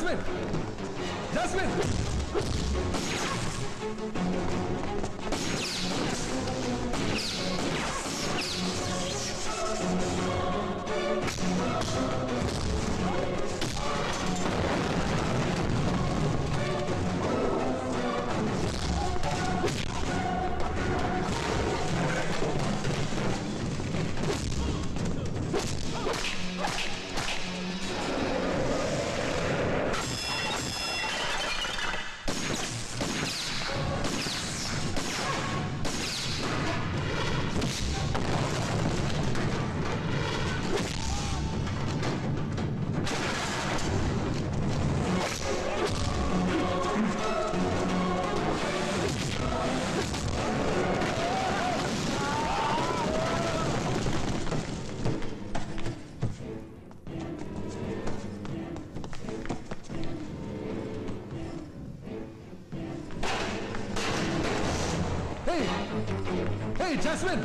Jasmine Jasmine Hey, Jasmine!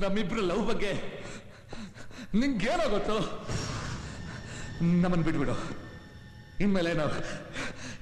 ನಮ್ಮಿಬ್ರು love ಬಗ್ಗೆ ನಿಂಗೇನೋ ಗೊತ್ತು. ನಮ್ಮನ್ನು ಬಿಟ್ಬಿಡು. ಇನ್ಮೇಲೆ ನಾವು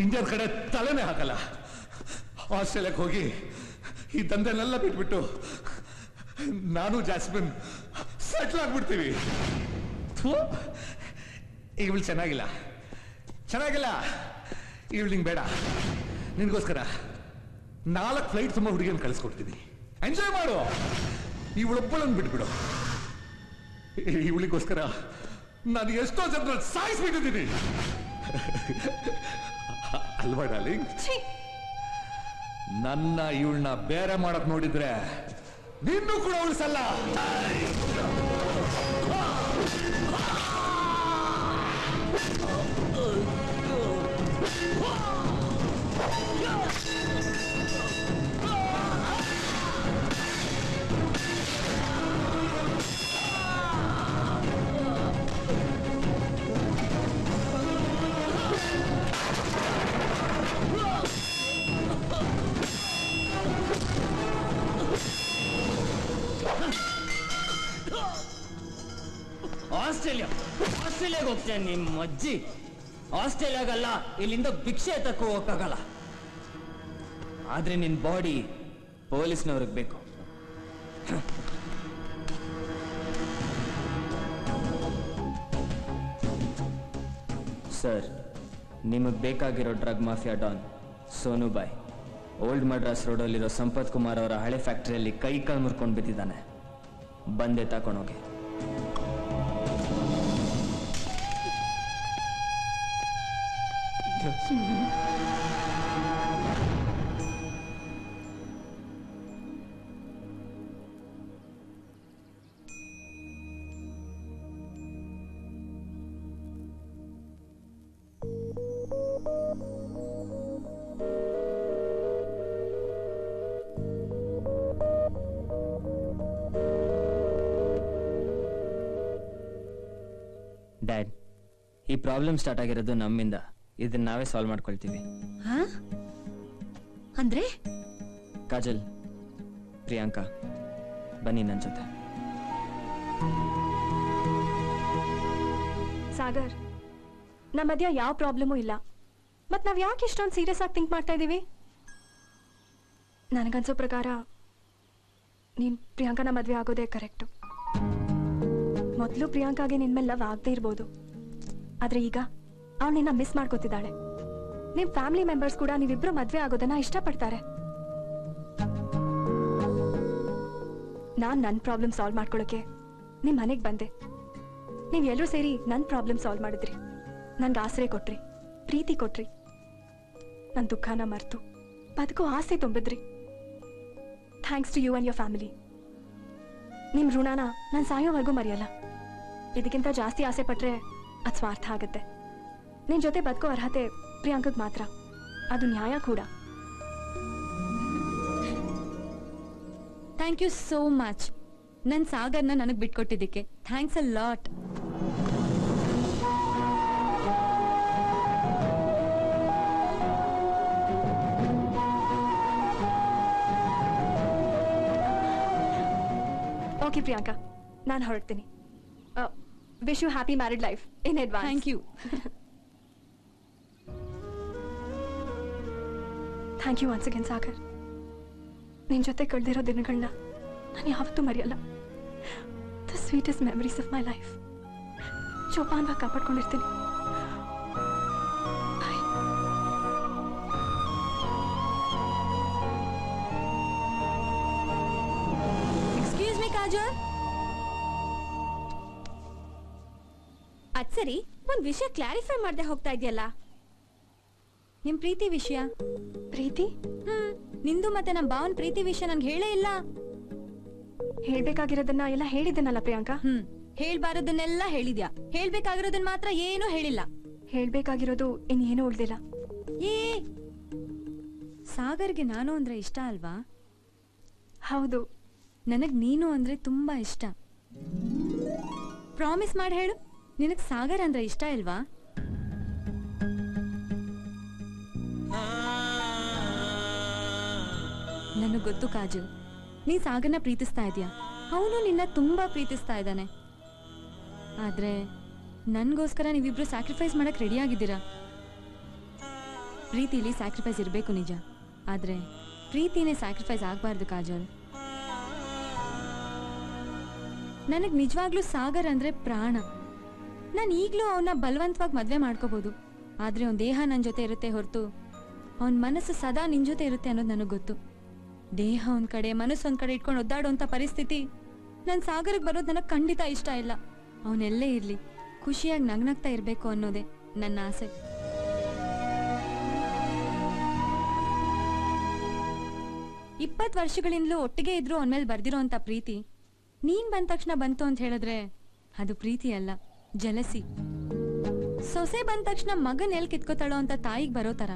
ಇಂಡಿಯನ್ ಕಡೆ ತಲೆನೇ ಹಾಕಲ್ಲ. ಆಸ್ಟ್ರೇಲಿಯಾಕ್ಕೆ ಹೋಗಿ ಈ ದಂಧೆನೆಲ್ಲ ಬಿಟ್ಬಿಟ್ಟು ನಾನು ಜಾಸ್ಮಿನ್ ಸೆಟ್ಲ್ ಆಗ್ಬಿಡ್ತೀವಿ. ಇವಳು ಚೆನ್ನಾಗಿಲ್ಲ ಇವಳು ನಿಂಗೆ ಬೇಡ. ನಿನ್ಗೋಸ್ಕರ 4 ಫ್ಲೈಟ್ ತುಂಬ ಹುಡುಗಿಯನ್ನು ಕಳಿಸ್ಕೊಡ್ತೀನಿ. ಎಂಜಾಯ್ ಮಾಡು. ಇವಳೊಬ್ಬಳನ್ನು ಬಿಟ್ಬಿಡು. ಇವಳಿಗೋಸ್ಕರ ನಾನು ಎಷ್ಟೋ ಜನ ಸಾಯಿಸ್ಬಿಟ್ಟಿದ್ದೀನಿ ಅಲ್ವಾ ಡಾರ್ಲಿಂಗ್? ನನ್ನ ಇವಳನ್ನ ಬೇರೆ ಮಾಡಕ್ ನೋಡಿದ್ರೆ ನಿನ್ನೂ ಕೂಡ ಉಳಿಸಲ್ಲ. ಆಸ್ಟ್ರೇಲಿಯಾಗೆ ಹೋಗ್ತೇನೆ ನಿಮ್ಮ ಅಜ್ಜಿ. ಆಸ್ಟ್ರೇಲಿಯಾಗಲ್ಲ, ಇಲ್ಲಿಂದ ಭಿಕ್ಷೆ ತಕ್ಕೂ ಹೋಗಕ್ಕಾಗಲ್ಲ. ಆದ್ರೆ ನಿನ್ ಬಾಡಿ ಪೊಲೀಸ್ನವ್ರಿಗೆ ಬೇಕು. ಸರ್, ನಿಮಗೆ ಬೇಕಾಗಿರೋ drug mafia don Sonubai old Madras ರೋಡಲ್ಲಿರೋ ಸಂಪತ್ ಕುಮಾರ್ ಅವರ ಹಳೆ ಫ್ಯಾಕ್ಟರಿಯಲ್ಲಿ ಕೈ ಕಾಲು ಮುರ್ಕೊಂಡು ಬಿದ್ದಿದ್ದಾನೆ. ಬಂದೆ ತಕೊಂಡೋಗಿ. ಈ ಪ್ರಾಬ್ಲಮ್ ಸ್ಟಾರ್ಟ್ ಆಗಿರೋದು ನಮ್ಮಿಂದ. ಇದನ್ನ ನಾವೇ ಸಾಲ್ವ್ ಮಾಡ್ಕೊಳ್ತೀವಿ. ಅಂದ್ರೆ ಕಾಜಲ್, ಪ್ರಿಯಾಂಕಾ, ಬನ್ನಿ ನನ್ನ ಜೊತೆ. ಸಾಗರ್, ನಮ್ಮ ಮಧ್ಯ ಯಾವ ಪ್ರಾಬ್ಲಮೂ ಇಲ್ಲ. ಮತ್ ನಾವ್ ಯಾಕೆ ಇಷ್ಟೊಂದು ಸೀರಿಯಸ್ ಆಗಿ ಥಿಂಕ್ ಮಾಡ್ತಾ ಇದೀವಿ? ನನಗನ್ಸೋ ಪ್ರಕಾರ ನೀನ್ ಪ್ರಿಯಾಂಕನ ಮದ್ವೆ ಆಗೋದೇ ಕರೆಕ್ಟು. ಮೊದಲು ಪ್ರಿಯಾಂಕಾಗೆ ನಿನ್ಮೇಲೆ ಲವ್ ಆಗದೆ ಇರ್ಬೋದು, ಆದ್ರೆ ಈಗ ಅವಳು ನಿನ್ನ ಮಿಸ್ ಮಾಡ್ಕೋತಿದ್ದಾಳೆ. ನಿಮ್ ಫ್ಯಾಮಿಲಿ ಮೆಂಬರ್ಸ್ ಕೂಡ ನೀವಿಬ್ರು ಮದ್ವೆ ಆಗೋದನ್ನ ಇಷ್ಟಪಡ್ತಾರೆ. ನಾನ್ ನನ್ನ ಪ್ರಾಬ್ಲಮ್ ಸಾಲ್ವ್ ಮಾಡ್ಕೊಳಕ್ಕೆ ನಿಮ್ ಮನೆಗೆ ಬಂದೆ. ನೀವ್ ಎಲ್ಲರೂ ಸೇರಿ ನನ್ನ ಪ್ರಾಬ್ಲಮ್ ಸಾಲ್ವ್ ಮಾಡಿದ್ರಿ, ನನ್ಗೆ ಆಸರೆ ಕೊಟ್ರಿ, ಪ್ರೀತಿ ಕೊಟ್ರಿ, ನನ್ನ ದುಃಖನ ಮರ್ತು ಬದುಕೋ ಆಸೆ ತುಂಬಿದ್ರಿ. Thanks to you and your family. ನಿಮ್ ಋಣನ ನಾನು ಸಾಯೋವರೆಗೂ ಮರೆಯಲ್ಲ. ಇದಕ್ಕಿಂತ ಜಾಸ್ತಿ ಆಸೆ ಪಟ್ರೆ ಅದು ಸ್ವಾರ್ಥ ಆಗುತ್ತೆ. ನಿನ್ ಜೊತೆ ಬದುಕೋ ಅರ್ಹತೆ ಪ್ರಿಯಾಂಕಗ್ ಮಾತ್ರ, ಅದು ನ್ಯಾಯ ಕೂಡ. Thank you so much. ನನ್ನ ಸಾಗರ್ನ ನನಗೆ ಬಿಟ್ಕೊಟ್ಟಿದ್ದಕ್ಕೆ thanks a lot. Okay Priyanka, ನಾನು ಹೊರಡ್ತೀನಿ. Wish you happy married life in advance. Thank you. Thank you once again Sagar. ನಿನ್ ಜೊತೆ ಕಳೆದಿರೋ ದಿನಗಳನ್ನ ನಾನು ಯಾವತ್ತೂ ಮರೆಯಲ್ಲ. The sweetest memories of my life. ಜೋಪಾನವಾಗಿ ಕಾಪಾಡ್ಕೊಂಡಿರ್ತೀನಿ. Excuse me Kajal. ಅದ್ ಸರಿ, ಒಂದ್ ವಿಷಯ ಕ್ಲಾರಿಫೈ ಮಾಡದೆ ಹೋಗ್ತಾ ಇದೆಯಲ್ಲ, ನಿಮ್ ಪ್ರೀತಿ ವಿಷಯ. ಪ್ರೀತಿ? ನಿಂದು ಮತ್ತೆ ನಮ್ಮ ಭಾವನ್ ಪ್ರೀತಿ ವಿಷಯ ನನ್ಗೆ ಹೇಳೇ ಇಲ್ಲ. ಹೇಳ್ಬೇಕಾಗಿರೋದನ್ನ ಎಲ್ಲ ಹೇಳಿದ್ದನಲ್ಲ ಪ್ರಿಯಾಂಕಾ. ಹೇಳ್ಬಾರದನ್ನೆಲ್ಲ ಹೇಳಿದ್ಯಾ, ಹೇಳ್ಬೇಕಾಗಿರೋದನ್ನ ಮಾತ್ರ ಏನೂ ಹೇಳಿಲ್ಲ. ಹೇಳ್ಬೇಕಾಗಿರೋದು ಇನ್ನೇನು ಉಳ್ದಿಲ್ಲ. ಏ, ಸಾಗರ್ಗೆ ನಾನು ಅಂದ್ರೆ ಇಷ್ಟ ಅಲ್ವಾ? ಹೌದು. ನನಗ್ ನೀನು ಅಂದ್ರೆ ತುಂಬಾ ಇಷ್ಟ. ಪ್ರಾಮಿಸ್ ಮಾಡಿ ಹೇಳು, ನಿನಗ್ ಸಾಗರ್ ಅಂದ್ರೆ ಇಷ್ಟ ಇಲ್ವಾ? ನನಗ್ ಗೊತ್ತು ಕಾಜಲ್, ನೀ ಸಾಗರ್ನ ಪ್ರೀತಿಸ್ತಾ ಇದೀಯ, ಅವನು ನಿನ್ನ ತುಂಬಾ ಪ್ರೀತಿಸ್ತಾ ಇದ್ದಾನೆ. ಆದ್ರೆ ನನ್ಗೋಸ್ಕರ ನೀವಿಬ್ರು ಸ್ಯಾಕ್ರಿಫೈಸ್ ಮಾಡಕ್ ರೆಡಿ ಆಗಿದ್ದೀರಾ. ಪ್ರೀತಿಲಿ ಸ್ಯಾಕ್ರಿಫೈಸ್ ಇರಬೇಕು ನಿಜ, ಆದ್ರೆ ಪ್ರೀತಿನೇ ಸ್ಯಾಕ್ರಿಫೈಸ್ ಆಗ್ಬಾರ್ದು ಕಾಜಲ್. ನನಗ್ ನಿಜವಾಗ್ಲೂ ಸಾಗರ್ ಅಂದ್ರೆ ಪ್ರಾಣ. ನಾನು ಈಗ್ಲೂ ಅವನ್ನ ಬಲವಂತವಾಗಿ ಮದ್ವೆ ಮಾಡ್ಕೋಬಹುದು, ಆದ್ರೆ ಅವನ ದೇಹ ನನ್ನ ಜೊತೆ ಇರುತ್ತೆ ಹೊರತು ಅವನ ಮನಸ್ಸು ಸದಾ ನಿನ್ ಜೊತೆ ಇರುತ್ತೆ ಅನ್ನೋದು ನನಗೆ ಗೊತ್ತು. ದೇಹ ಒಂದ್ ಕಡೆ ಮನಸ್ಸು ಒಂದ್ ಕಡೆ ಇಟ್ಕೊಂಡು ಒದ್ದಾಡುವಂತ ಪರಿಸ್ಥಿತಿ ನನ್ ಸಾಗರ್ಗೆ ಬರೋದು ನನಗೆ ಖಂಡಿತ ಇಷ್ಟ ಇಲ್ಲ. ಅವನೆಲ್ಲೇ ಇರ್ಲಿ ಖುಷಿಯಾಗಿ ನಗ್ನಗ್ತಾ ಇರ್ಬೇಕು ಅನ್ನೋದೇ ನನ್ನ ಆಸೆ. ಇಪ್ಪತ್ತು ವರ್ಷಗಳಿಂದಲೂ ಒಟ್ಟಿಗೆ ಇದ್ರು ಅವನ ಮೇಲೆ ಬರ್ದಿರೋ ಅಂತ ಪ್ರೀತಿ ನೀನ್ ಬಂದ ತಕ್ಷಣ ಬಂತು ಅಂತ ಹೇಳಿದ್ರೆ ಅದು ಪ್ರೀತಿ ಅಲ್ಲ, ಜಲಸಿ. ಸೊಸೆ ಬಂದ ತಕ್ಷಣ ಮಗನ್ ಎಲ್ಲಿ ಕಿತ್ಕೋತಾಳೋ ಅಂತ ತಾಯಿಗೆ ಬರೋ ತರ,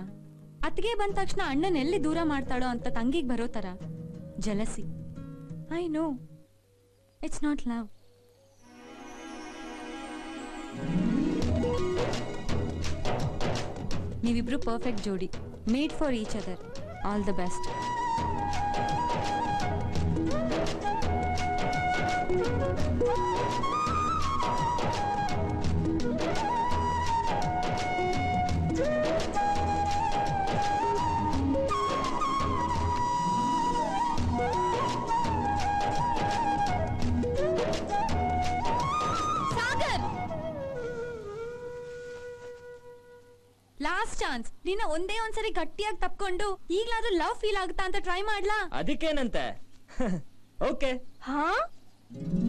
ಅತ್ತಿಗೆ ಬಂದ ತಕ್ಷಣ ಅಣ್ಣನ್ ಎಲ್ಲಿ ದೂರ ಮಾಡ್ತಾಳೋ ಅಂತ ತಂಗಿಗೆ ಬರೋ ತರ jealousy. I know it's not love. ನೀವಿಬ್ರು ಪರ್ಫೆಕ್ಟ್ ಜೋಡಿ, made for each other. All the best. Last chance, ನಿನ್ನ ಒಂದೇ ಒಂದ್ಸರಿ ಗಟ್ಟಿಯಾಗಿ ತಪ್ಕೊಂಡು ಈಗ್ಲಾದ್ರೂ ಲವ್ ಫೀಲ್ ಆಗುತ್ತಾ ಅಂತ ಟ್ರೈ ಮಾಡ್ಲಾ? ಅದಕ್ಕೇನಂತೆ. ಓಕೆ, ಹಾ,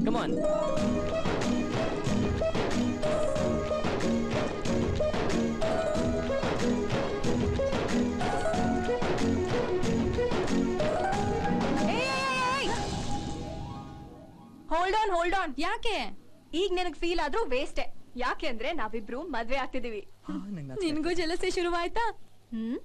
ಕಮ್ ಆನ್. Hold on. ಯಾಕೆ? ಈಗ ನಿನಗ್ ಫೀಲ್ ಆದ್ರೂ ವೇಸ್ಟೇ. ಯಾಕೆ ಅಂದ್ರೆ ನಾವಿಬ್ರು ಮದ್ವೆ ಆಗ್ತಿದೀವಿ. ನಿನ್ಗೂ ಜಲಸೆ ಶುರುವಾಯ್ತಾ? ಹ್ಮ್.